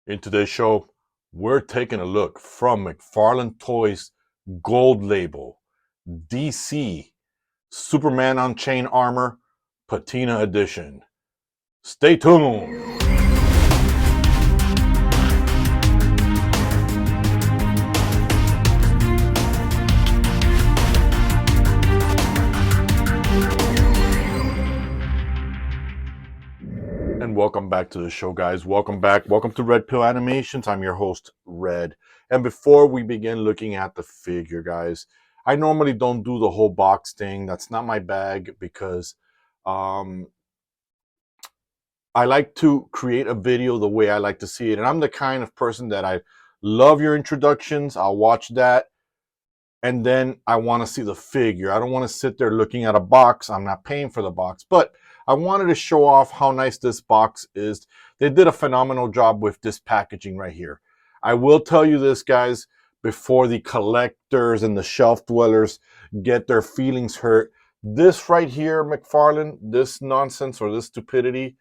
In today's show, we're taking a look from McFarlane Toys Gold Label, DC, Superman Unchained Armor, Patina Edition. Stay tuned. And welcome back to the show, guys. Welcome back. Welcome to R.P.Animations. I'm your host, Red. And before we begin looking at the figure, guys, I normally don't do the whole box thing. That's not my bag because I like to create a video the way I like to see it. And I'm the kind of person that I love your introductions. I'll watch that. And then I want to see the figure. I don't want to sit there looking at a box. I'm not paying for the box. But I wanted to show off how nice this box is. They did a phenomenal job with this packaging right here. I will tell you this, guys, before the collectors and the shelf dwellers get their feelings hurt. This right here, McFarlane, this nonsense or this stupidity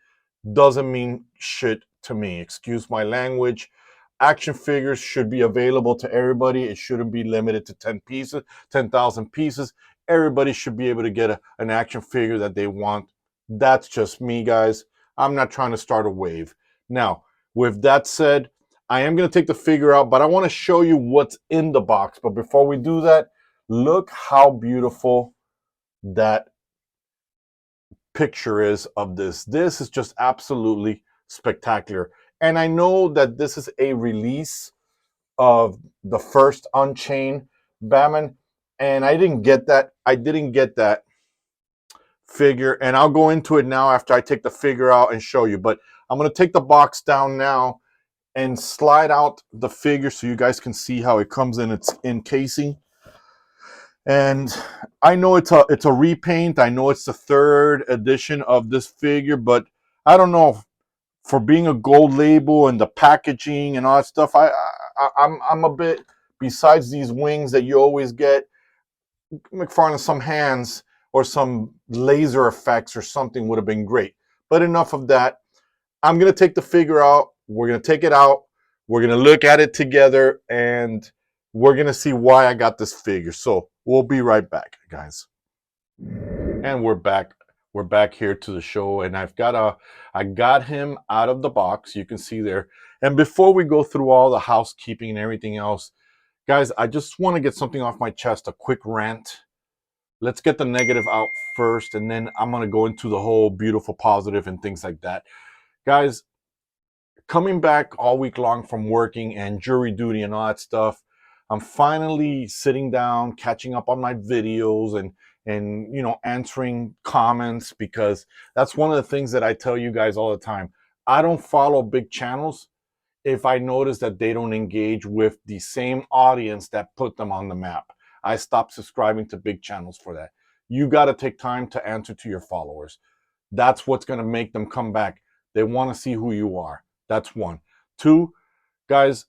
doesn't mean shit to me. Excuse my language. Action figures should be available to everybody. It shouldn't be limited to 10 pieces, 10,000 pieces. Everybody should be able to get an action figure that they want. That's just me, guys. I'm not trying to start a wave. Now, with that said, I am going to take the figure out, but I want to show you what's in the box. But before we do that, look how beautiful that picture is of this. This is just absolutely spectacular. And I know that this is a release of the first Unchained Batman, and I didn't get that. I didn't get that figure, and I'll go into it now after I take the figure out and show you. But I'm going to take the box down now and slide out the figure so you guys can see how it comes in its encasing. And I know it's a repaint. I know it's the third edition of this figure, but I don't know. For being a gold label and the packaging and all that stuff, I'm a bit, besides these wings that you always get, McFarlane, some hands or some laser effects or something would have been great. But enough of that. I'm going to take the figure out. We're going to take it out. We're going to look at it together, and we're going to see why I got this figure. So we'll be right back, guys. And we're back. We're back here to the show, and I got him out of the box. You can see there. And before we go through all the housekeeping and everything else, guys, I just want to get something off my chest, a quick rant. Let's get the negative out first, and then I'm going to go into the whole beautiful positive and things like that. Guys, coming back all week long from working and jury duty and all that stuff, I'm finally sitting down, catching up on my videos and you know, answering comments, because that's one of the things that I tell you guys all the time. I don't follow big channels if I notice that they don't engage with the same audience that put them on the map. I stopped subscribing to big channels for that. You got to take time to answer to your followers. That's what's going to make them come back. They want to see who you are. That's one. Two, guys,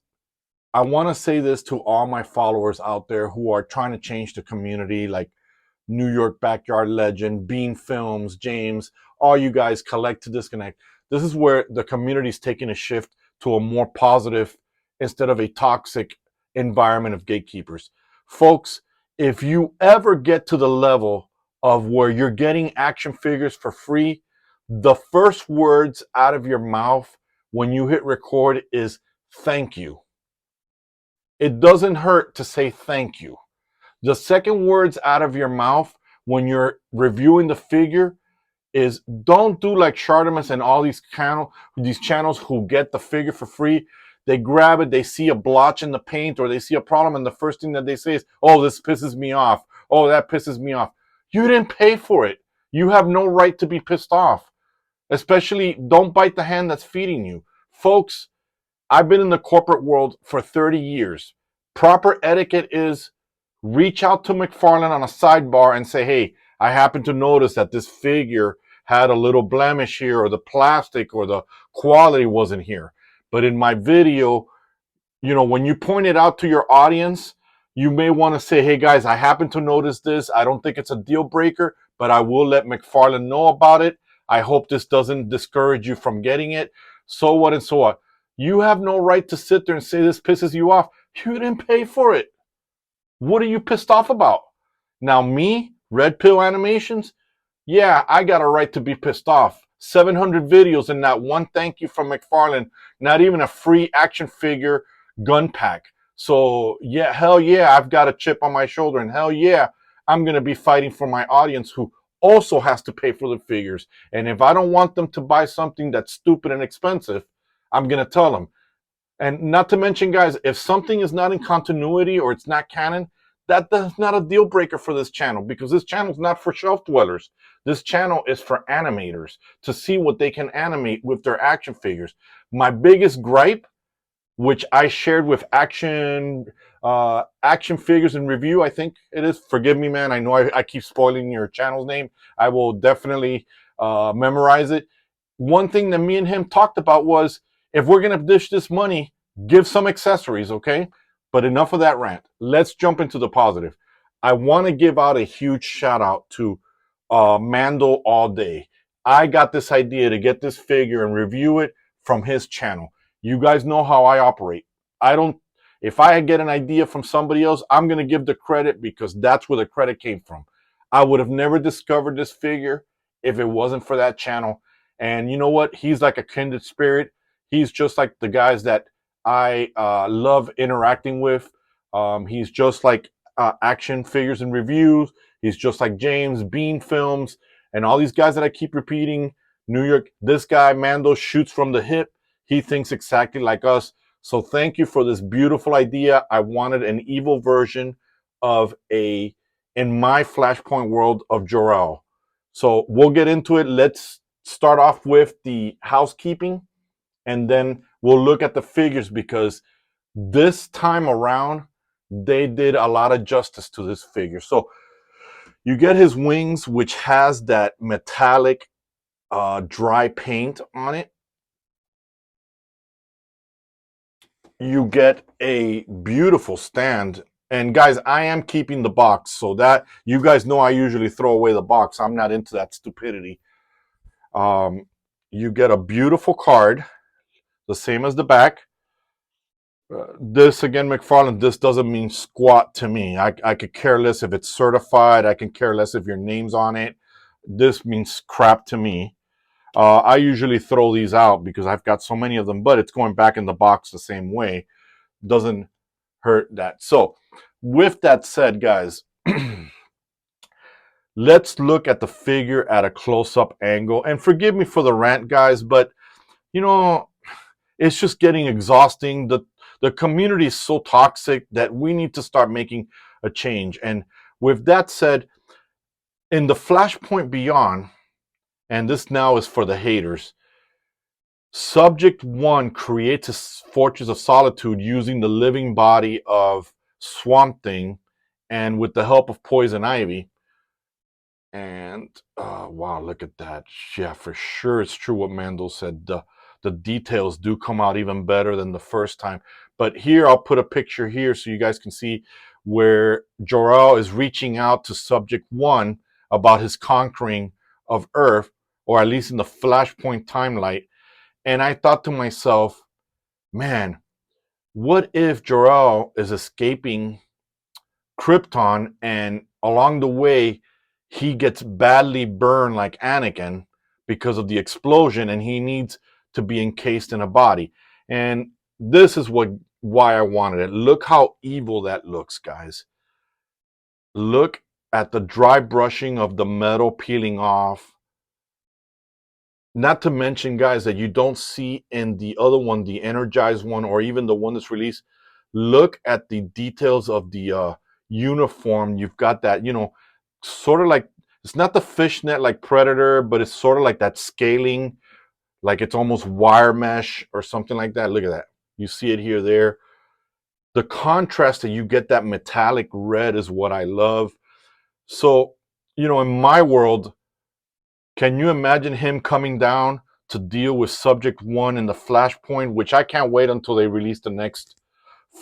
I want to say this to all my followers out there who are trying to change the community, like New York Backyard Legend, Bean Films, James, all you guys, Collect to Disconnect. This is where the community's taking a shift to a more positive instead of a toxic environment of gatekeepers. Folks, if you ever get to the level of where you're getting action figures for free, the first words out of your mouth when you hit record is thank you. It doesn't hurt to say thank you. The second words out of your mouth when you're reviewing the figure is don't do like Chartemus and all these channels who get the figure for free. They grab it, they see a blotch in the paint or they see a problem, and the first thing that they say is, oh, this pisses me off. Oh, that pisses me off. You didn't pay for it. You have no right to be pissed off. Especially, don't bite the hand that's feeding you. Folks, I've been in the corporate world for 30 years. Proper etiquette is reach out to McFarlane on a sidebar and say, hey, I happen to notice that this figure had a little blemish here, or the plastic or the quality wasn't here. But in my video, you know, when you point it out to your audience, you may want to say, hey guys, I happen to notice this. I don't think it's a deal breaker, but I will let McFarlane know about it. I hope this doesn't discourage you from getting it. So what and so what. You have no right to sit there and say this pisses you off. You didn't pay for it. What are you pissed off about? Now, me, Red Pill Animations, yeah, I got a right to be pissed off. 700 videos and not one thank you from Mcfarlane, not even a free action figure gun pack. So, yeah, hell yeah, I've got a chip on my shoulder, and hell yeah, I'm going to be fighting for my audience who also has to pay for the figures. And if I don't want them to buy something that's stupid and expensive, I'm going to tell them. And not to mention, guys, if something is not in continuity or it's not canon, that's not a deal breaker for this channel, because this channel is not for shelf dwellers. This channel is for animators to see what they can animate with their action figures. My biggest gripe, which I shared with Action Figures and Review, I think it is. Forgive me, man. I know I keep spoiling your channel's name. I will definitely memorize it. One thing that me and him talked about was, if we're going to dish this money, give some accessories, okay? But enough of that rant. Let's jump into the positive. I want to give out a huge shout out to Mandel All Day. I got this idea to get this figure and review it from his channel. You guys know how I operate. I don't, if I get an idea from somebody else, I'm going to give the credit, because that's where the credit came from. I would have never discovered this figure if it wasn't for that channel. And you know what? He's like a kindred spirit. He's just like the guys that I love interacting with. He's just like Action Figures and Reviews. He's just like James Bean Films and all these guys that I keep repeating. New York, this guy, Mando, shoots from the hip. He thinks exactly like us. So thank you for this beautiful idea. I wanted an evil version of in my Flashpoint world of Jor-El. So we'll get into it. Let's start off with the housekeeping, and then we'll look at the figures, because this time around, they did a lot of justice to this figure. So you get his wings, which has that metallic dry paint on it. You get a beautiful stand. And guys, I am keeping the box, so that you guys know I usually throw away the box. I'm not into that stupidity. You get a beautiful card, the same as the back. This again, Mcfarlane, this doesn't mean squat to me. I could care less if it's certified. I can care less if your name's on it. This means crap to me. I usually throw these out because I've got so many of them, but it's going back in the box the same way. Doesn't hurt that. So with that said, guys, let's look at the figure at a close-up angle. And forgive me for the rant, guys, but you know, it's just getting exhausting. The community is so toxic that we need to start making a change. And with that said, in the Flashpoint Beyond, and this now is for the haters, Subject 1 creates a Fortress of Solitude using the living body of Swamp Thing and with the help of Poison Ivy. And wow, look at that. Yeah, for sure it's true what Mandel said. The details do come out even better than the first time. But here, I'll put a picture here so you guys can see where Jor-El is reaching out to Subject 1 about his conquering of Earth, or at least in the Flashpoint timeline. And I thought to myself, man, what if Jor-El is escaping Krypton and along the way he gets badly burned like Anakin because of the explosion, and he needs to be encased in a body. And this is why I wanted it. Look how evil that looks, guys. Look at the dry brushing of the metal peeling off. Not to mention, guys, that you don't see in the other one, the energized one, or even the one that's released. Look at the details of the uniform. You've got that, you know, sort of like, it's not the fishnet like Predator, but it's sort of like that scaling, like it's almost wire mesh or something like that. Look at that. You see it here, there. The contrast that you get, that metallic red, is what I love. So, you know, in my world, can you imagine him coming down to deal with Subject 1 in the Flashpoint, which I can't wait until they release the next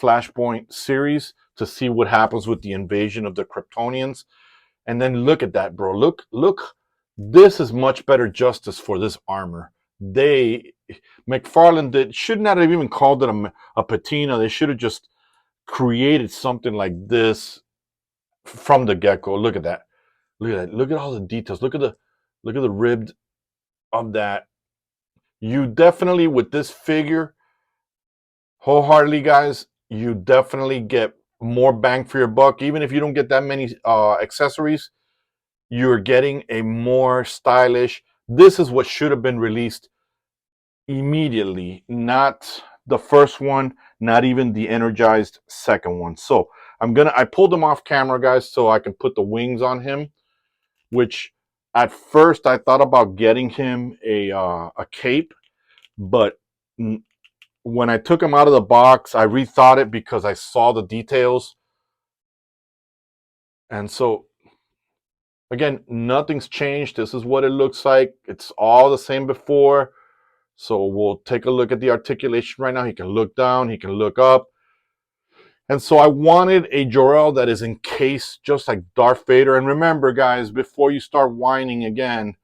Flashpoint series to see what happens with the invasion of the Kryptonians. And then look at that, bro. Look. This is much better justice for this armor. They McFarlane should not have even called it a patina. They should have just created something like this from the get-go. Look at that. Look at that. Look at all the details. Look at the ribbed of that. You definitely, with this figure, wholeheartedly, guys, you definitely get more bang for your buck. Even if you don't get that many accessories, you're getting a more stylish. This is what should have been released immediately, not the first one, not even the energized second one. So I pulled them off camera, guys, so I can put the wings on him, which at first I thought about getting him a cape, but when I took him out of the box, I rethought it because I saw the details. And so again, nothing's changed. This is what it looks like. It's all the same before. So we'll take a look at the articulation right now. He can look down, he can look up. And so I wanted a Jor-El that is encased just like Darth Vader. And remember, guys, before you start whining again,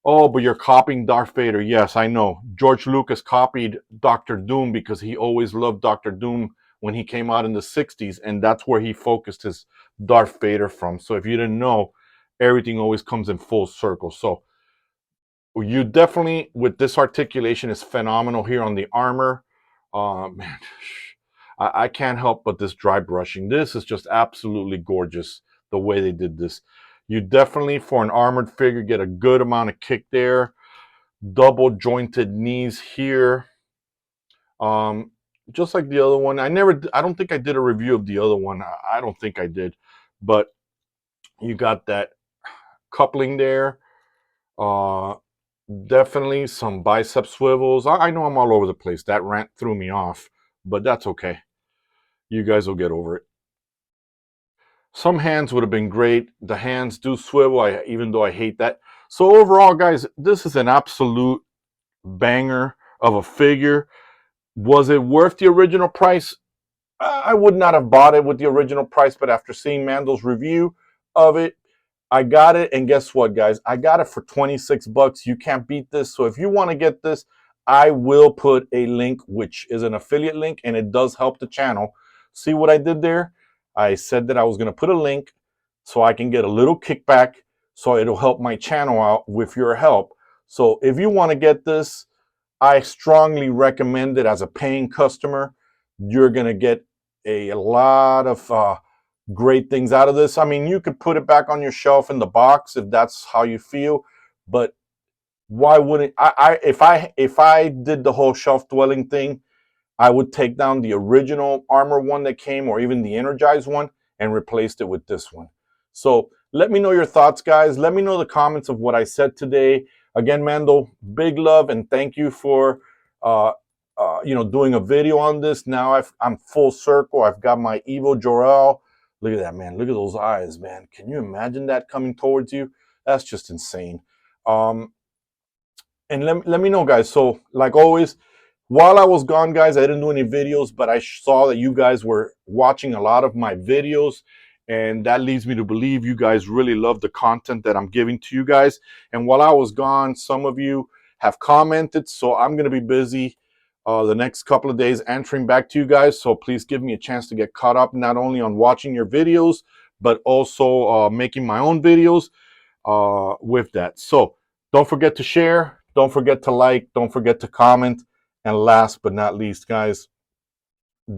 oh, but you're copying Darth Vader. Yes, I know. George Lucas copied Doctor Doom because he always loved Doctor Doom when he came out in the 60s. And that's where he focused his Darth Vader from. So if you didn't know, everything always comes in full circle. So you definitely, with this articulation, is phenomenal here on the Armour. Man, I can't help but this dry brushing. This is just absolutely gorgeous, the way they did this. You definitely, for an armored figure, get a good amount of kick there. Double jointed knees here. Just like the other one. I don't think I did a review of the other one. I don't think I did. But you got that coupling there. Definitely some bicep swivels. I know I'm all over the place. That rant threw me off, but that's okay. You guys will get over it. Some hands would have been great. The hands do swivel, even though I hate that. So overall, guys, this is an absolute banger of a figure. Was it worth the original price? I would not have bought it with the original price, but after seeing Mando's review of it, I got it. And guess what, guys? I got it for 26 bucks. You can't beat this. So if you want to get this, I will put a link, which is an affiliate link, and it does help the channel. See what I did there? I said that I was going to put a link so I can get a little kickback, so it'll help my channel out with your help. So if you want to get this, I strongly recommend it as a paying customer. You're going to get a lot of great things out of this. I mean, you could put it back on your shelf in the box if that's how you feel, but why wouldn't if I did the whole shelf dwelling thing, I would take down the original Armour one that came, or even the energized one, and replaced it with this one. So let me know your thoughts, guys. Let me know the comments of what I said today. Again, Mando, big love and thank you for doing a video on this. Now I'm full circle. I've got my Evo Jor-El. Look at that, man. Look at those eyes, man. Can you imagine that coming towards you? That's just insane. And let me know, guys. So like always, while I was gone, guys, I didn't do any videos, but I saw that you guys were watching a lot of my videos, and that leads me to believe you guys really love the content that I'm giving to you guys. And while I was gone, some of you have commented, so I'm going to be busy the next couple of days answering back to you guys. So please give me a chance to get caught up, not only on watching your videos, but also making my own videos with that. So don't forget to share. Don't forget to like. Don't forget to comment. And last but not least, guys,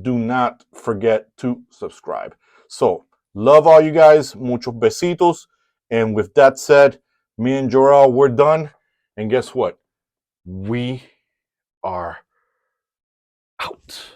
do not forget to subscribe. So love all you guys. Muchos besitos. And with that said, me and Jor-El, we're done. And guess what? We are out.